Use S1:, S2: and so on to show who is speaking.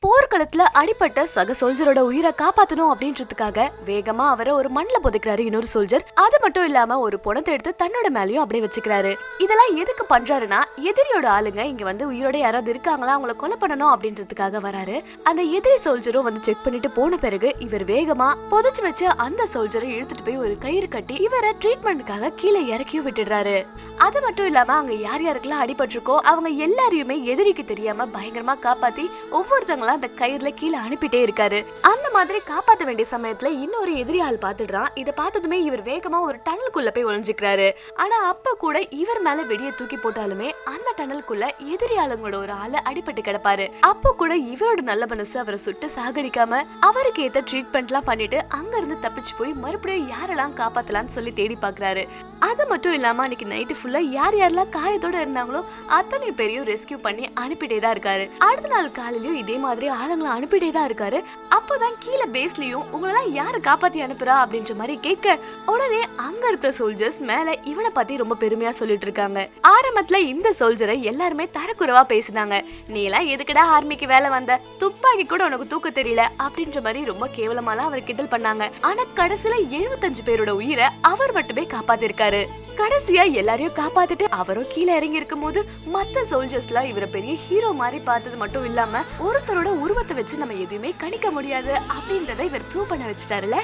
S1: போர்க்களத்துல அடிப்பட்ட சக சோல்ஜரோட உயிரை காப்பாத்தணும் அப்படின்றதுக்காக வேகமா அவரை ஒரு மண்ணில் புதைக்கிறாரு இன்னொரு சோல்ஜர். அது மட்டும் இல்லாம ஒரு பணத்தை எடுத்து தன்னோட மேலயும் அப்படியே வச்சுக்கிறாரு. இதெல்லாம் எதுக்கு பண்றாருன்னா, எதிரியோட ஆளுங்க இங்க வந்து உயிரோட யாராவது இருக்காங்களா அவங்கள கொலை பண்ணணும் அப்படின்றதுக்காக வராரு. அந்த எதிரி சோல்ஜரும் வந்து செக் பண்ணிட்டு போன பிறகு இவர் வேகமா புதைச்சு வச்சு அந்த சோல்ஜரை இழுத்துட்டு போய் ஒரு கயிறு கட்டி இவரை ட்ரீட்மெண்ட்டுக்காக கீழே இறக்கியும் விட்டுடுறாரு. அது மட்டும் இல்லாம அங்க யார் யாருக்கெல்லாம் அடிபட்டிருக்கோ அவங்க எல்லாரையுமே எதிரிக்கு தெரியாம பயங்கரமா காப்பாத்தி ஒவ்வொருத்தவங்களா அந்த கயிறுல கீழே அனுப்பிட்டே இருக்காரு. அந்த மாதிரி காப்பாத்த வேண்டிய சமயத்துல இன்னொரு எதிரி ஆள் பாத்துடுறான். இதை பார்த்ததுமே இவர் வேகமா ஒரு டனலுக்குள்ள போய் ஒளிஞ்சுக்கிறாரு. ஆனா அப்ப கூட இவர் மேல வெடியை தூக்கி போட்டாலுமே அந்த டனலுக்குள்ள எதிரி ஆளுங்களோட ஒரு ஆளு அடிபட்டு கிடப்பாரு. அப்ப கூட இவரோட நல்ல மனசு அவரை சுட்டு சாகடிக்காம அவருக்கு ஏத்த ட்ரீட்மெண்ட் எல்லாம் பண்ணிட்டு அங்க இருந்து தப்பிச்சு போய் மறுபடியும் யாரெல்லாம் காப்பாத்தலாம்னு சொல்லி தேடி பாக்குறாரு. அது மட்டும் இல்லாம அன்னைக்கு நைட்டு ஃபுல்லா யார் யாரெல்லாம் காயத்தோட இருந்தாங்களோ அத்தனை பேரையும் ரெஸ்கியூ பண்ணி அனுப்பிட்டே தான் இருக்காரு. அடுத்த நாள் காலையிலயும் இதே மாதிரி ஆளுங்களை அனுப்பிட்டே தான் இருக்காரு. அப்போதான் கீழே பேஸ்லயும் உங்களெல்லாம் யாரு காப்பாத்தி அனுப்புறா அப்படின்ற மாதிரி கேட்க உடனே அங்க இருக்கிற சோல்ஜர்ஸ் மேல இவனை பத்தி ரொம்ப பெருமையா சொல்லிட்டு இருக்காங்க. ஆரம்பத்துல இந்த சோல்ஜரை எல்லாருமே தரக்குறைவா பேசினாங்க. நீ எல்லாம் எதுக்குடா ஆர்மிக்கு வேலை வந்த, துப்பாக்கி கூட உனக்கு தூக்க தெரியல அப்படின்ற மாதிரி ரொம்ப கேவலமாலாம் அவர் கிண்டல் பண்ணாங்க. ஆனா கடைசியில 75 பேரோட உயிரை அவர் மட்டுமே காப்பாத்திருக்காரு. கடைசியா எல்லாரையும் காப்பாத்திட்டு அவரும் கீழே இறங்கி இருக்கும் போது மத்த சோல்ஜர்ஸ்லாம் இவரை பெரிய ஹீரோ மாதிரி பார்த்தது மட்டும் இல்லாம ஒருத்தரோட உருவத்தை வச்சு நம்ம எதுவுமே கணிக்க முடியாது அப்படின்றத இவர் ப்ரூவ் பண்ண வச்சுட்டாருல.